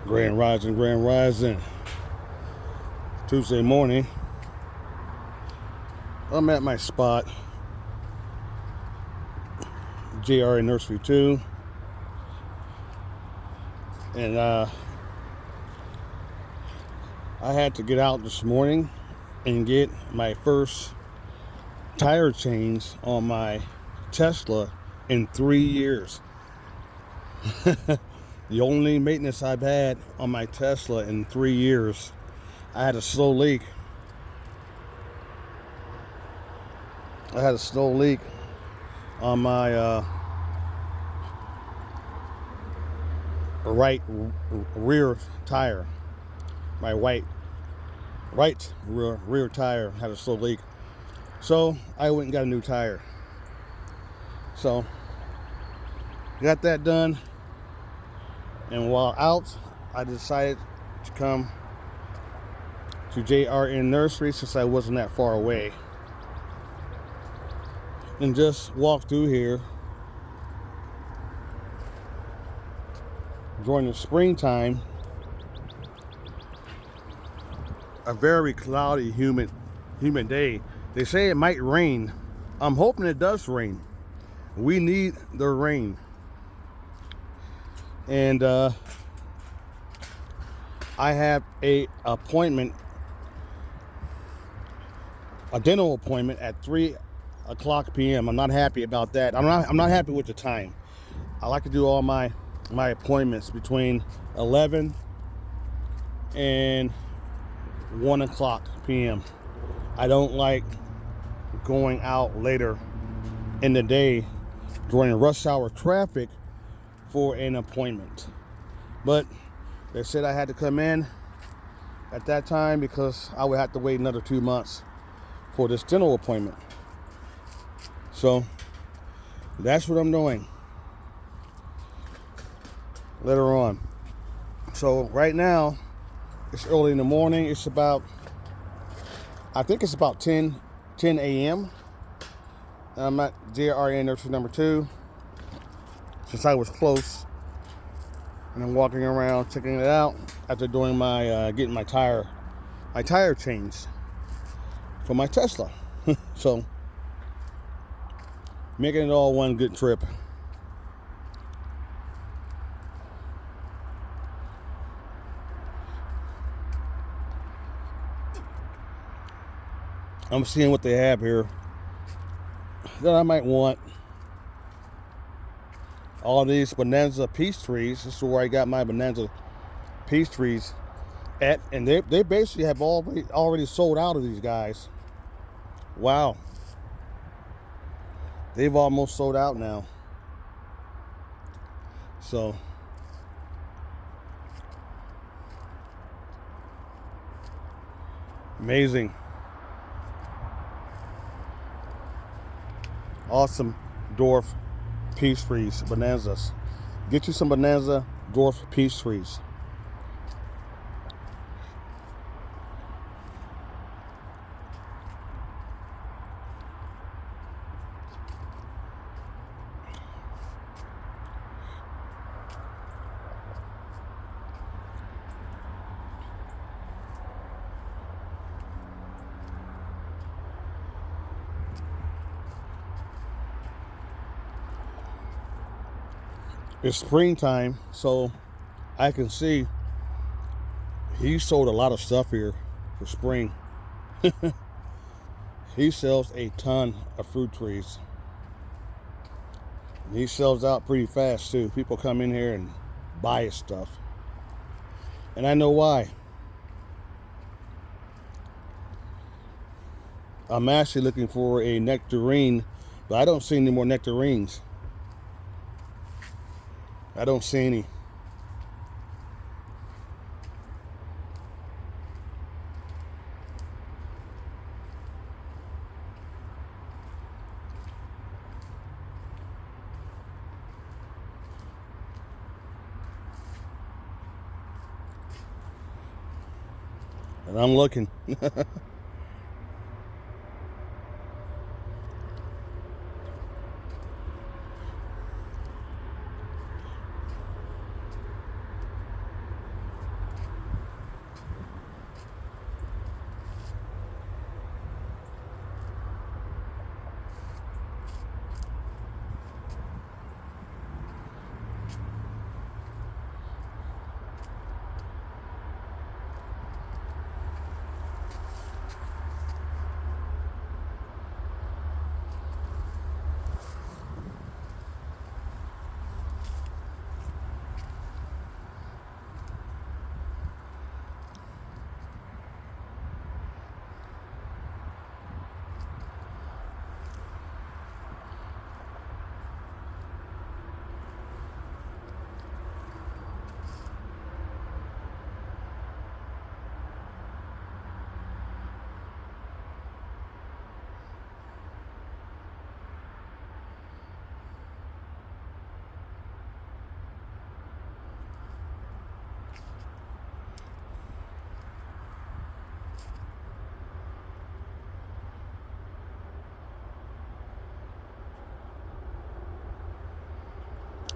Grand Rising. Tuesday morning. I'm at my spot, JRN Nursery 2. And I had to get out this morning and get my first tire change on my Tesla in 3 years. The only maintenance I've had on my Tesla in 3 years. I had a slow leak. On my right rear tire. My right rear tire had a slow leak. So I went and got a new tire. So got that done. And while out, I decided to come to JRN Nursery since I wasn't that far away. And just walk through here. During the springtime, a very cloudy, humid day. They say it might rain. I'm hoping it does rain. We need the rain. And I have a dental appointment at 3 o'clock p.m. I'm not happy about that. I'm not happy with the time. I like to do all my appointments between 11 and 1 o'clock p.m. I don't like going out later in the day during rush hour traffic for an appointment. But they said I had to come in at that time because I would have to wait another 2 months for this dental appointment. So that's what I'm doing later on. So right now it's early in the morning. It's about, I think it's about 10 a.m. I'm at JRN Nursery number 2 since I was close, and I'm walking around checking it out after doing my getting my tire changed for my Tesla. So making it all one good trip. I'm seeing what they have here that I might want. All these bonanza peach trees. This is where I got my bonanza peach trees at, and they basically have already sold out of these guys. Wow, they've almost sold out now. So amazing. Awesome dwarf peach trees, bonanzas. Get you some bonanza dwarf peach trees. It's springtime, so I can see he sold a lot of stuff here for spring. He sells a ton of fruit trees. And he sells out pretty fast too. People come in here and buy his stuff. And I know why. I'm actually looking for a nectarine, but I don't see any more nectarines. I don't see any. And I'm looking.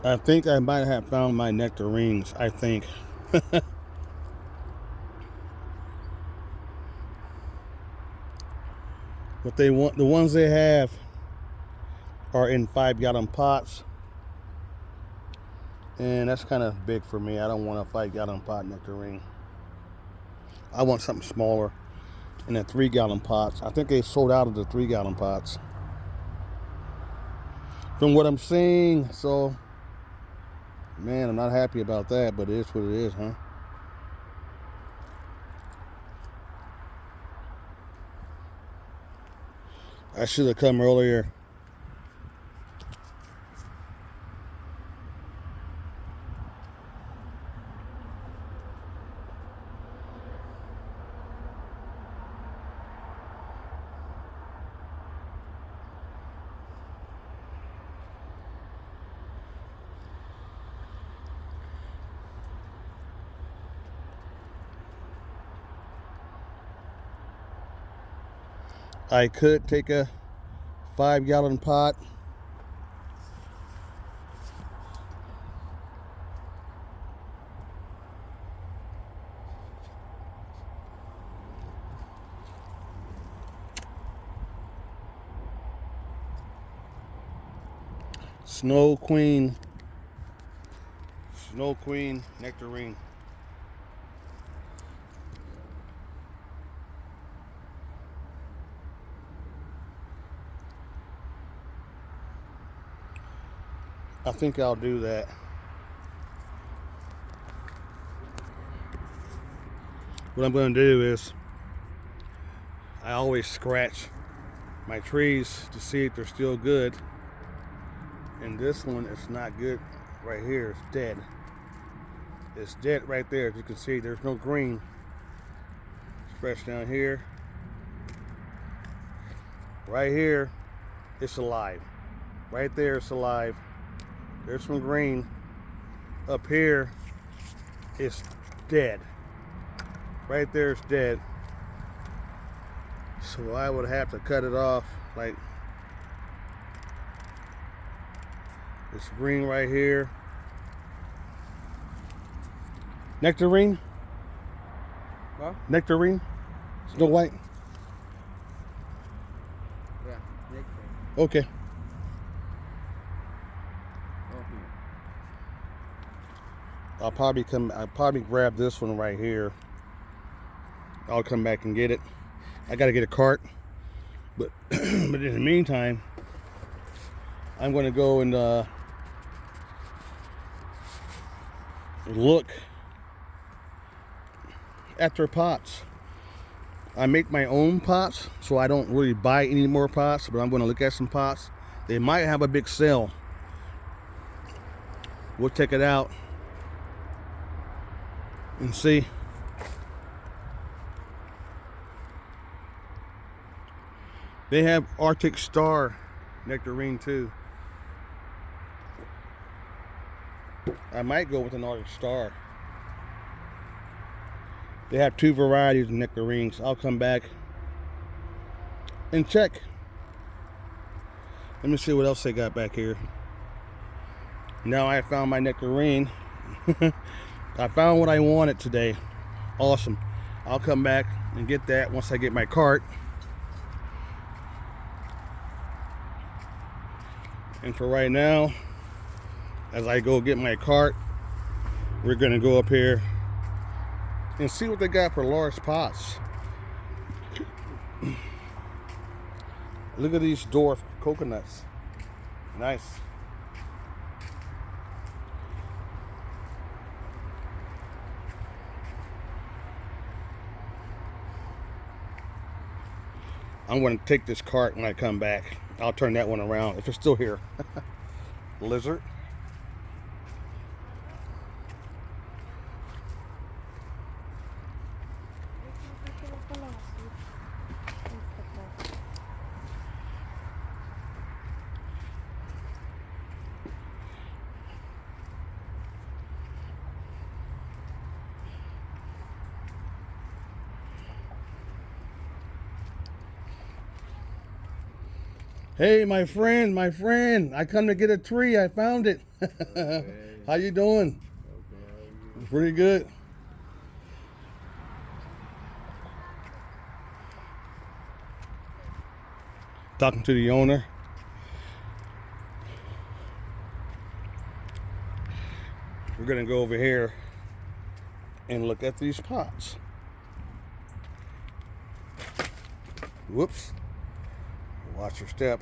I think I might have found my nectarines, I think. What they want, the ones they have are in 5-gallon pots. And that's kind of big for me. I don't want a 5-gallon pot nectarine. I want something smaller in the 3-gallon pots. I think they sold out of the 3-gallon pots, from what I'm seeing. So, man, I'm not happy about that, but it is what it is, huh? I should have come earlier. I could take a 5-gallon pot. Snow Queen nectarine. I think I'll do that. What I'm going to do is, I always scratch my trees to see if they're still good. And this one is not good right here. It's dead. It's dead right there. As you can see, there's no green. It's fresh down here. Right here, it's alive. Right there, it's alive. There's some green. Up here, it's dead. Right there, it's dead. So I would have to cut it off. Like, this green right here. Nectarine? What? Nectarine? Snow White? Yeah, nectarine. Okay. Oh, I'll probably grab this one right here. I'll come back and get it. I gotta get a cart. But but in the meantime, I'm gonna go and look at their pots. I make my own pots, so I don't really buy any more pots, but I'm going to look at some pots. They might have a big sale. We'll check it out and see. They have Arctic Star nectarine too. I might go with an Arctic Star. They have 2 varieties of nectarines. I'll come back and check. Let me see what else they got back here. Now I found my nectarine. I found what I wanted today. Awesome. I'll come back and get that once I get my cart. And for right now, as I go get my cart, we're gonna go up here and see what they got for large pots. Look at these dwarf coconuts. Nice. I'm going to take this cart when I come back. I'll turn that one around if it's still here. Lizard. Hey, my friend, I come to get a tree. I found it. Okay. How you doing? Okay, how are you? Pretty good. Talking to the owner. We're gonna go over here and look at these pots. Whoops. Watch your step.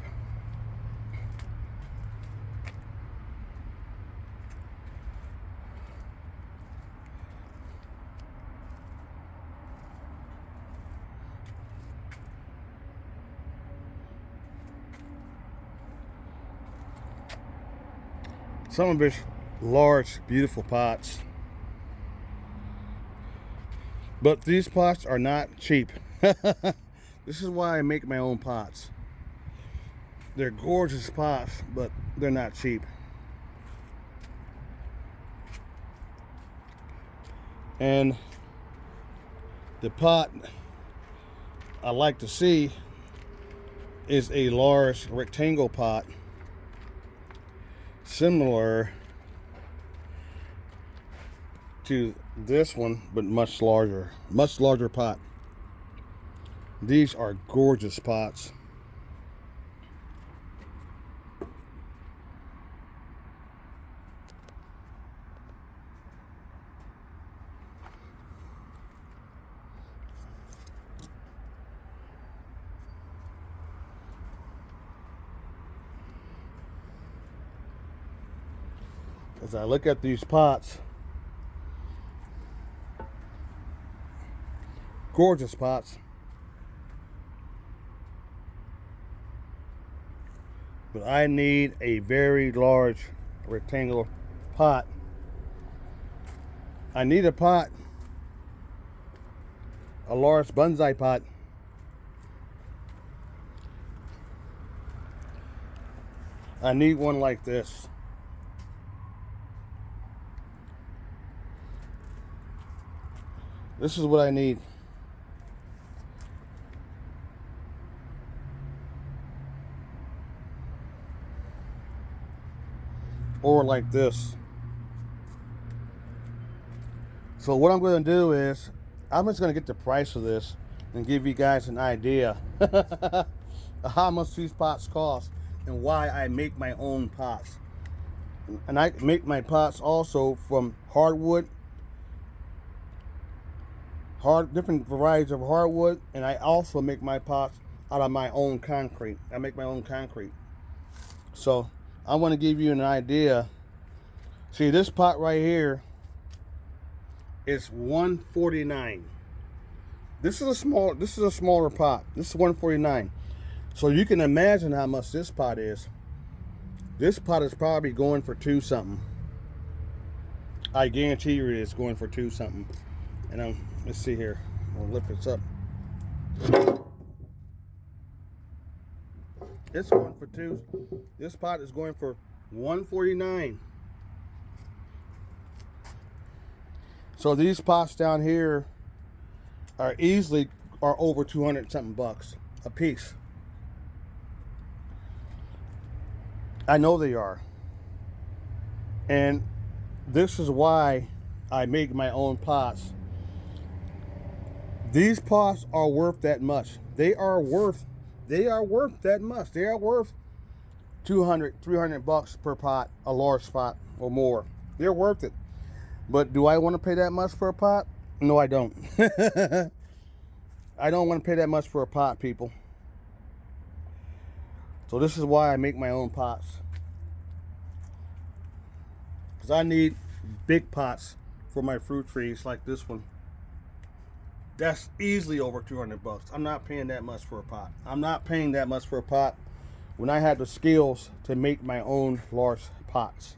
Some of it's large, beautiful pots. But these pots are not cheap. This is why I make my own pots. They're gorgeous pots, but they're not cheap. And the pot I like to see is a large rectangle pot, similar to this one, but much larger pot. These are gorgeous pots. As I look at these pots, gorgeous pots, but I need a very large rectangular pot. I need a pot, a large bonsai pot. I need one like this. This is what I need. Or like this. So what I'm going to do is, I'm just going to get the price of this and give you guys an idea of how much these pots cost and why I make my own pots. And I make my pots also from hardwood, different varieties of hardwood, and I also make my pots out of my own concrete. I make my own concrete. So I want to give you an idea. See, this pot right here is $149. This is a smaller pot. This is $149. So you can imagine how much this pot is. This pot is probably going for $2 something. I guarantee you it's going for $2 something. And let's see here. I'll lift this up. It's going for $2. This pot is going for $149. So these pots down here are over 200 something bucks a piece. I know they are. And this is why I make my own pots. These pots are worth that much. They are worth that much. They are worth 200, 300 bucks per pot, a large pot or more. They're worth it. But do I want to pay that much for a pot? No, I don't. I don't want to pay that much for a pot, people. So this is why I make my own pots. Because I need big pots for my fruit trees like this one. That's easily over 200 bucks. I'm not paying that much for a pot. I'm not paying that much for a pot when I had the skills to make my own large pots.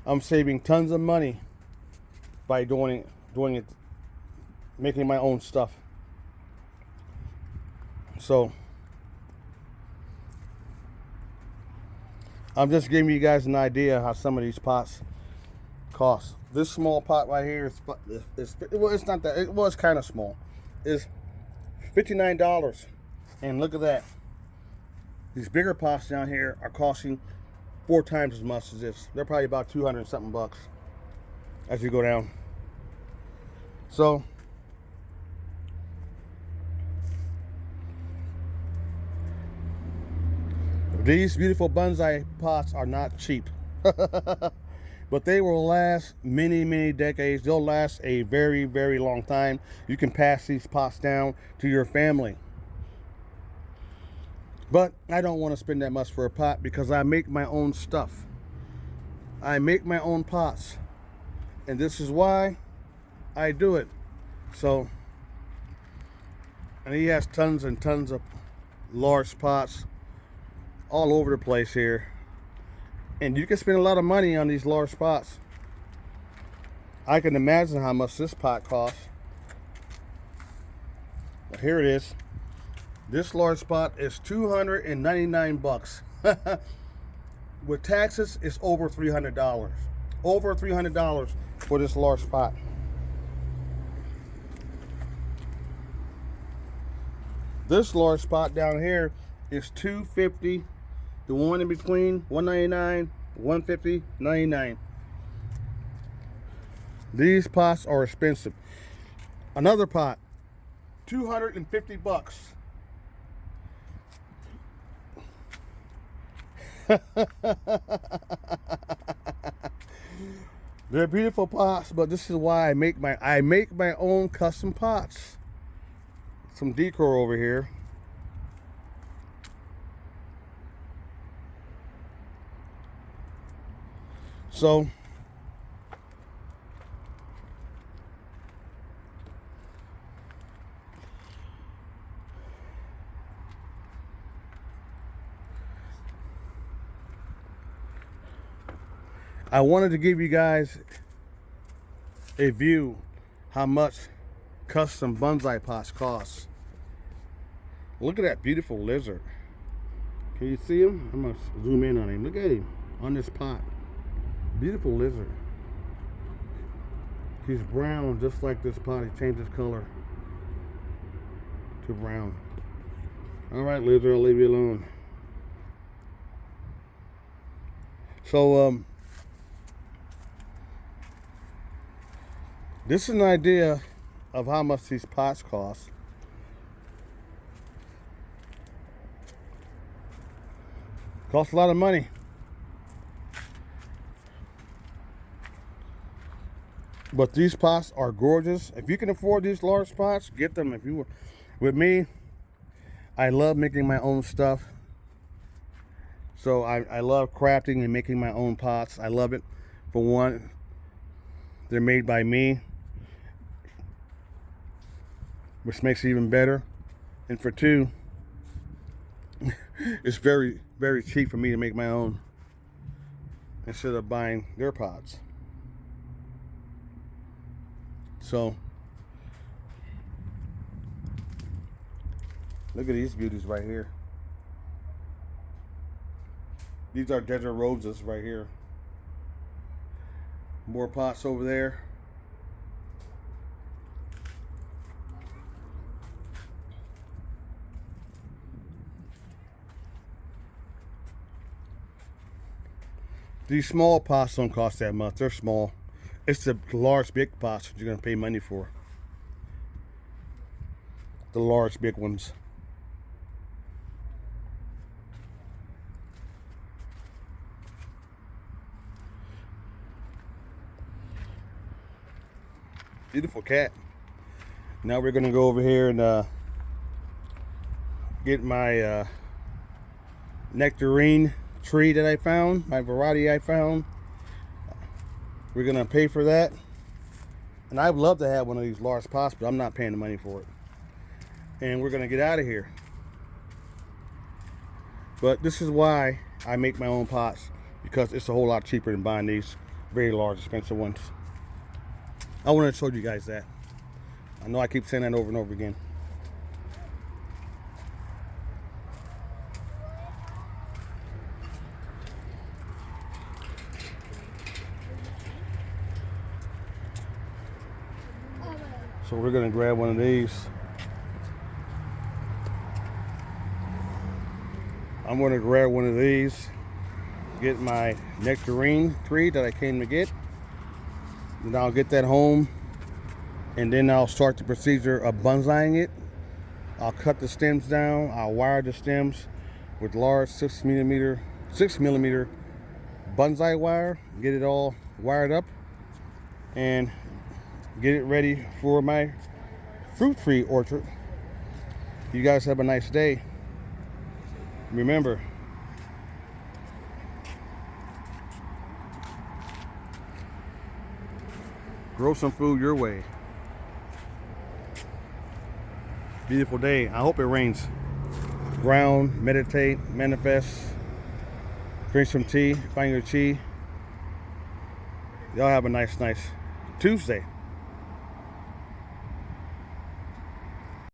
I'm saving tons of money by doing it, making my own stuff. So I'm just giving you guys an idea how some of these pots cost. This small pot right here is well, it's not that. It was kind of small. It's $59, and look at that. These bigger pots down here are costing 4 times as much as this. They're probably about 200 and something bucks as you go down. So these beautiful bonsai pots are not cheap. But they will last many, many decades. They'll last a very, very long time. You can pass these pots down to your family. But I don't want to spend that much for a pot because I make my own stuff. I make my own pots. And this is why I do it. So, and he has tons and tons of large pots all over the place here. And you can spend a lot of money on these large pots. I can imagine how much this pot costs. Well, here it is. This large pot is 299 bucks. With taxes, it's over $300. Over $300 for this large pot. This large pot down here is $250. The one in between, $199, $150, $99. These pots are expensive. Another pot, 250 bucks. They're beautiful pots, but this is why I make my own custom pots. Some Decore over here. So I wanted to give you guys a view how much custom bonsai pots cost. Look at that beautiful lizard. Can you see him? I'm gonna zoom in on him. Look at him on this pot. Beautiful lizard. He's brown just like this pot. He changed his color to brown. All right, lizard, I'll leave you alone. So this is an idea of how much these pots cost. Costs a lot of money. But these pots are gorgeous. If you can afford these large pots, get them. If you were with me, I love making my own stuff. So I love crafting and making my own pots. I love it. For one, they're made by me, which makes it even better. And for two, it's very, very cheap for me to make my own instead of buying their pots. So look at these beauties right here. These are desert roses right here. More pots over there. These small pots don't cost that much. They're small. It's the large, big pots that you're going to pay money for. The large, big ones. Beautiful cat. Now we're going to go over here and get my nectarine tree that I found, my variety I found. We're gonna pay for that, and I'd love to have one of these large pots, but I'm not paying the money for it. And we're gonna get out of here. But this is why I make my own pots, because it's a whole lot cheaper than buying these very large, expensive ones. I wanted to show you guys that. I know I keep saying that over and over again. So we're gonna grab one of these. I'm going to grab one of these, get my Nectarine tree that I came to get, and I'll get that home, and then I'll start the procedure of bonsaiing it. I'll cut the stems down, I'll wire the stems with large 6 millimeter bonsai wire, get it all wired up, and get it ready for my fruit tree orchard. You guys have a nice day. Remember, grow some food your way. Beautiful day. I hope it rains. Ground, meditate, manifest, drink some tea, find your chi. Y'all have a nice Tuesday.